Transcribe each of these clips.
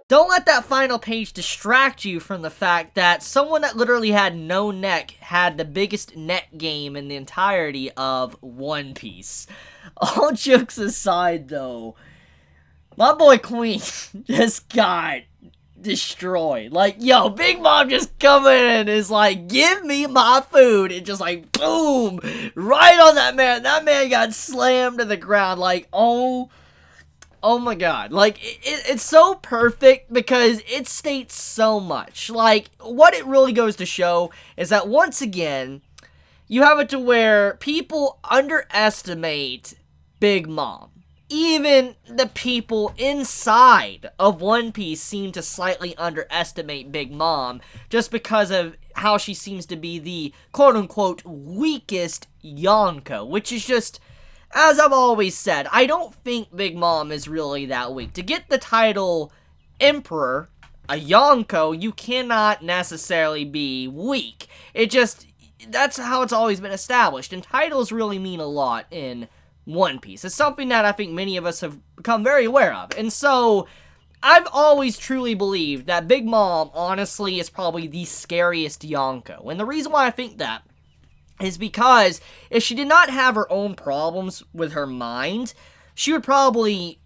Don't let that final page distract you from the fact that someone that literally had no neck had the biggest neck game in the entirety of One Piece. All jokes aside, though, my boy Queen just got destroyed. Like, yo, Big Mom just coming in and is like, give me my food. And just like, boom, right on that man. That man got slammed to the ground. Like, oh my god. Like, it's so perfect because it states so much. Like, what it really goes to show is that once again, you have it to where people underestimate Big Mom. Even the people inside of One Piece seem to slightly underestimate Big Mom just because of how she seems to be the quote-unquote weakest Yonko, which is just, as I've always said, I don't think Big Mom is really that weak. To get the title Emperor, a Yonko, you cannot necessarily be weak. It just, that's how it's always been established, and titles really mean a lot in One Piece. It's something that I think many of us have become very aware of. And so, I've always truly believed that Big Mom, honestly, is probably the scariest Yonko. And the reason why I think that is because if she did not have her own problems with her mind, she would probably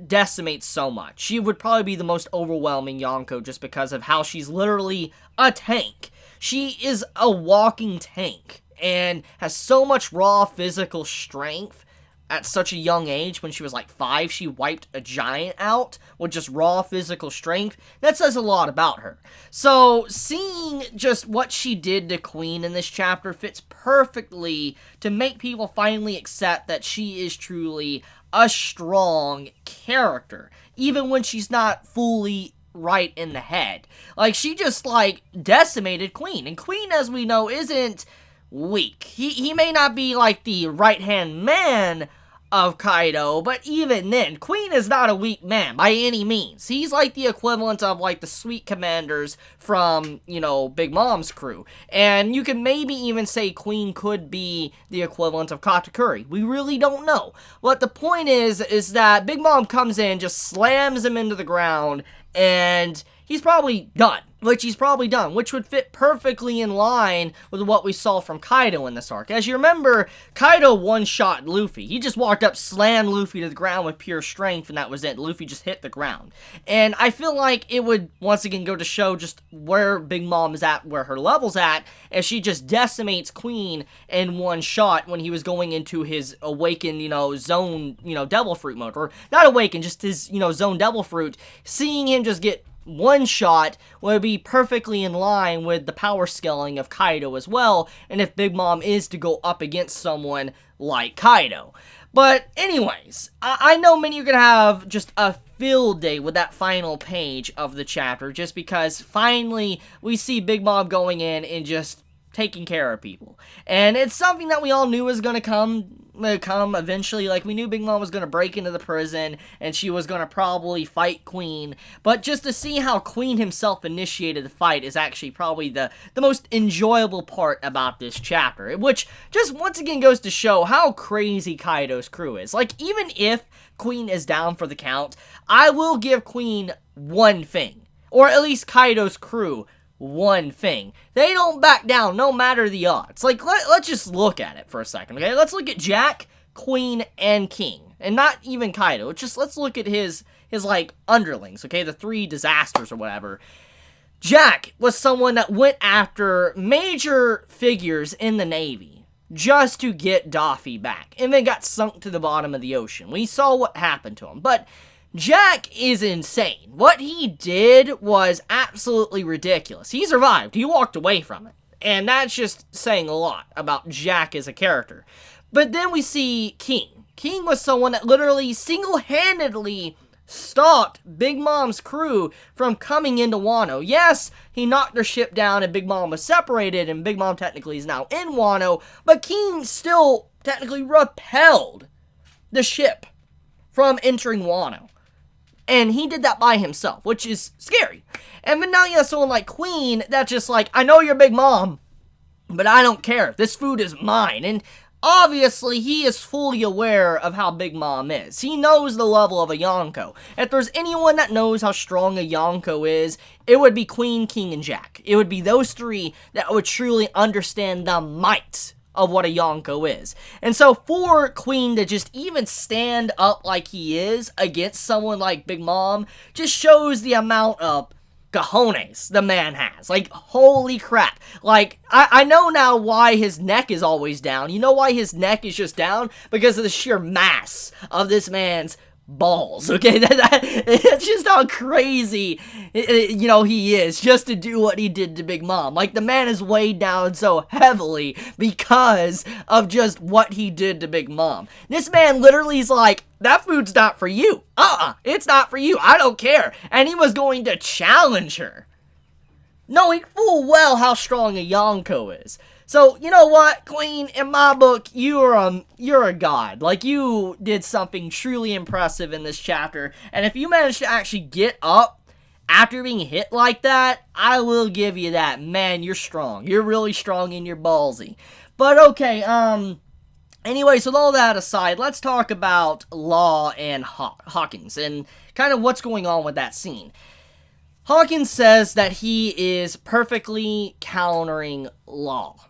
decimate so much. She would probably be the most overwhelming Yonko just because of how she's literally a tank. She is a walking tank and has so much raw physical strength. At such a young age, when she was like 5, she wiped a giant out with just raw physical strength. That says a lot about her. So, seeing just what she did to Queen in this chapter fits perfectly to make people finally accept that she is truly a strong character, even when she's not fully right in the head. Like, she just, like, decimated Queen. And Queen, as we know, isn't weak. He may not be like the right-hand man of Kaido, but even then, Queen is not a weak man by any means. He's like the equivalent of like the sweet commanders from, you know, Big Mom's crew. And you can maybe even say Queen could be the equivalent of Katakuri. We really don't know. What the point is that Big Mom comes in, just slams him into the ground, and he's probably done. Which would fit perfectly in line with what we saw from Kaido in this arc. As you remember, Kaido one-shot Luffy. He just walked up, slammed Luffy to the ground with pure strength, and that was it. Luffy just hit the ground. And I feel like it would, once again, go to show just where Big Mom is at, where her level's at, as she just decimates Queen in one shot when he was going into his awakened, zone, Devil Fruit mode. Or, not awakened, just his, zone Devil Fruit. Seeing him just get one shot would be perfectly in line with the power scaling of Kaido as well, and if Big Mom is to go up against someone like Kaido. But anyways, I know many are going to have just a field day with that final page of the chapter, just because finally we see Big Mom going in and just taking care of people. And it's something that we all knew was going to come eventually. Like, we knew Big Mom was going to break into the prison, and she was going to probably fight Queen. But just to see how Queen himself initiated the fight is actually probably the most enjoyable part about this chapter. Which just once again goes to show how crazy Kaido's crew is. Like, even if Queen is down for the count, I will give Queen one thing. Or at least Kaido's crew one thing. They don't back down no matter the odds. Like, let's just look at it for a second, okay? Let's look at Jack, Queen, and King. And not even Kaido. Just let's look at his like, underlings, okay? The 3 disasters or whatever. Jack was someone that went after major figures in the Navy just to get Daffy back. And then got sunk to the bottom of the ocean. We saw what happened to him. But Jack is insane. What he did was absolutely ridiculous. He survived. He walked away from it. And that's just saying a lot about Jack as a character. But then we see King. King was someone that literally single-handedly stopped Big Mom's crew from coming into Wano. Yes, he knocked their ship down and Big Mom was separated, and Big Mom technically is now in Wano, but King still technically repelled the ship from entering Wano. And he did that by himself, which is scary. And then now you have someone like Queen that's just like, I know you're Big Mom, but I don't care. This food is mine. And obviously, he is fully aware of how Big Mom is. He knows the level of a Yonko. If there's anyone that knows how strong a Yonko is, it would be Queen, King, and Jack. It would be those three that would truly understand the might of what a Yonko is. And so for Queen to just even stand up like he is against someone like Big Mom just shows the amount of cojones the man has. Like, holy crap. Like, I know now why his neck is always down. You know why his neck is just down? Because of the sheer mass of this man's balls, okay? That's just how crazy, he is, just to do what he did to Big Mom. Like, the man is weighed down so heavily because of just what he did to Big Mom. This man literally is like, that food's not for you. It's not for you. I don't care. And he was going to challenge her, knowing full well how strong a Yonko is. So, you know what, Queen, in my book, you're a god. Like, you did something truly impressive in this chapter, and if you manage to actually get up after being hit like that, I will give you that. Man, you're strong. You're really strong and you're ballsy. But, okay, anyways, with all that aside, let's talk about Law and Hawkins, and kind of what's going on with that scene. Hawkins says that he is perfectly countering Law.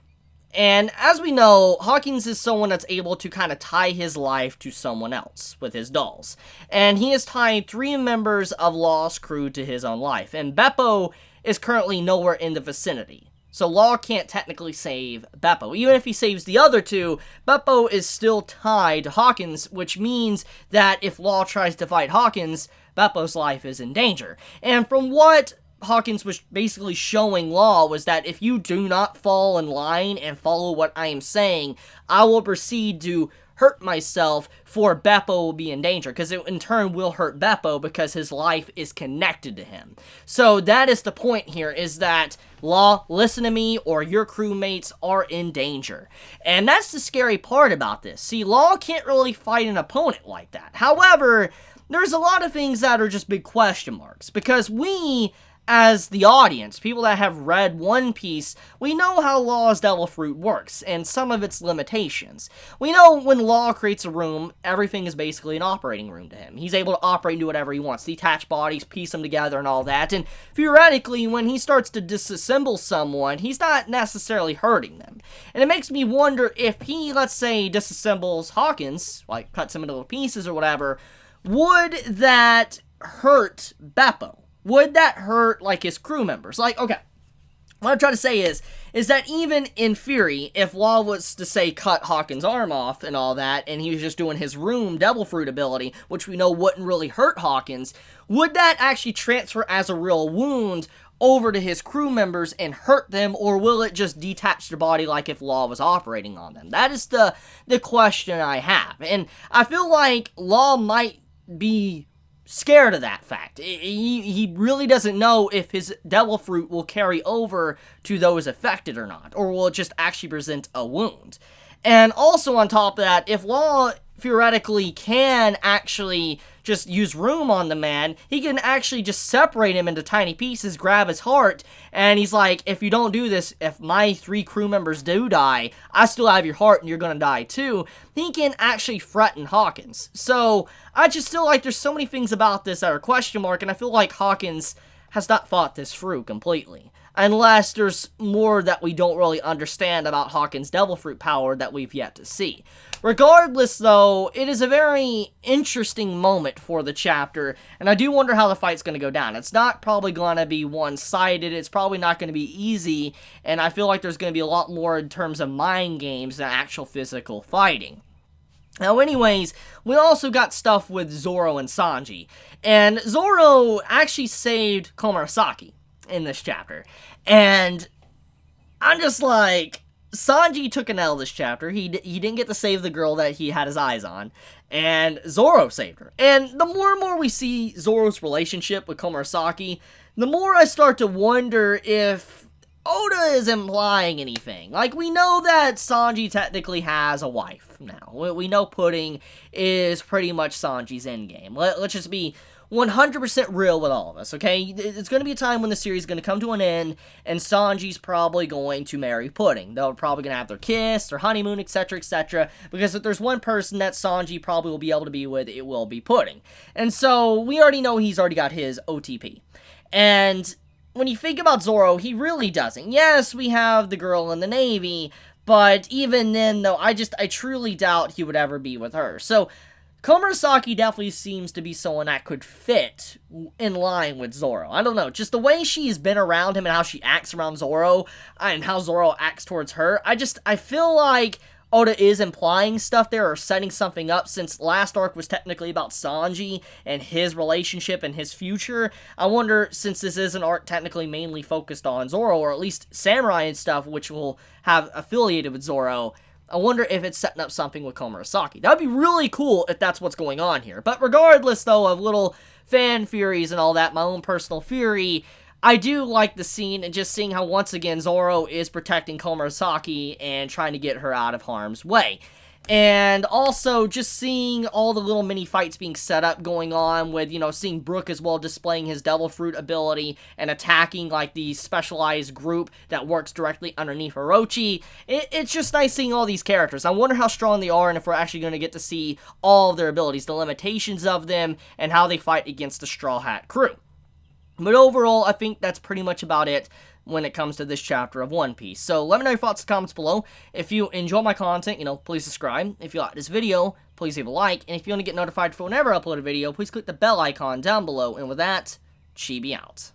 And as we know, Hawkins is someone that's able to kind of tie his life to someone else with his dolls. And he has tied 3 members of Law's crew to his own life. And Beppo is currently nowhere in the vicinity. So Law can't technically save Beppo. Even if he saves the other 2, Beppo is still tied to Hawkins, which means that if Law tries to fight Hawkins, Beppo's life is in danger. And from what Hawkins was basically showing Law was that if you do not fall in line and follow what I am saying, I will proceed to hurt myself for Beppo will be in danger, because it in turn will hurt Beppo because his life is connected to him. So that is the point here, is that Law, listen to me or your crewmates are in danger. And that's the scary part about this. See, Law can't really fight an opponent like that. However, there's a lot of things that are just big question marks, because we, as the audience, people that have read One Piece, we know how Law's Devil Fruit works, and some of its limitations. We know when Law creates a room, everything is basically an operating room to him. He's able to operate and do whatever he wants, detach bodies, piece them together, and all that, and theoretically, when he starts to disassemble someone, he's not necessarily hurting them. And it makes me wonder if he, let's say, disassembles Hawkins, like cuts him into little pieces or whatever, would that hurt Beppo? Would that hurt, like, his crew members? Like, okay, what I'm trying to say is that even in theory, if Law was to, say, cut Hawkins' arm off and all that, and he was just doing his room Devil Fruit ability, which we know wouldn't really hurt Hawkins, would that actually transfer as a real wound over to his crew members and hurt them, or will it just detach their body like if Law was operating on them? That is the question I have, and I feel like Law might be scared of that fact. He really doesn't know if his Devil Fruit will carry over to those affected or not, or will it just actually present a wound. And also on top of that, if Law theoretically can actually just use room on the man, he can actually just separate him into tiny pieces, grab his heart, and he's like, if you don't do this, if my 3 crew members do die, I still have your heart and you're gonna die too. He can actually threaten Hawkins. So I just feel like there's so many things about this that are question mark, and I feel like Hawkins has not thought this through completely. Unless there's more that we don't really understand about Hawkins' Devil Fruit power that we've yet to see. Regardless, though, it is a very interesting moment for the chapter, and I do wonder how the fight's going to go down. It's not probably going to be one-sided, it's probably not going to be easy, and I feel like there's going to be a lot more in terms of mind games than actual physical fighting. Now, anyways, we also got stuff with Zoro and Sanji, and Zoro actually saved Komurasaki in this chapter, and I'm just like, Sanji took an L this chapter. He didn't get to save the girl that he had his eyes on, and Zoro saved her. And the more and more we see Zoro's relationship with Komurasaki, the more I start to wonder if Oda is implying anything. Like, we know that Sanji technically has a wife now. We know Pudding is pretty much Sanji's endgame. Let's just be 100% real with all of us, okay? It's going to be a time when the series is going to come to an end, and Sanji's probably going to marry Pudding. They're probably going to have their kiss, their honeymoon, etc., etc., because if there's one person that Sanji probably will be able to be with, it will be Pudding. And so, we already know he's already got his OTP. And when you think about Zoro, he really doesn't. Yes, we have the girl in the Navy, but even then, though, I truly doubt he would ever be with her. So, Komurasaki definitely seems to be someone that could fit in line with Zoro. I don't know, just the way she's been around him and how she acts around Zoro, and how Zoro acts towards her, I feel like Oda is implying stuff there, or setting something up, since last arc was technically about Sanji and his relationship and his future. I wonder, since this is an arc technically mainly focused on Zoro, or at least Samurai and stuff, which will have affiliated with Zoro, I wonder if it's setting up something with Komurasaki. That would be really cool if that's what's going on here. But regardless, though, of little fan theories and all that, my own personal theory, I do like the scene and just seeing how, once again, Zoro is protecting Komurasaki and trying to get her out of harm's way. And also, just seeing all the little mini-fights being set up going on with, you know, seeing Brook as well displaying his Devil Fruit ability and attacking, like, the specialized group that works directly underneath Orochi. It's just nice seeing all these characters. I wonder how strong they are and if we're actually going to get to see all of their abilities, the limitations of them, and how they fight against the Straw Hat crew. But overall, I think that's pretty much about it when it comes to this chapter of One Piece. So let me know your thoughts in the comments below. If you enjoy my content, please subscribe. If you like this video, please leave a like. And if you want to get notified for whenever I upload a video, please click the bell icon down below. And with that, Chibi out.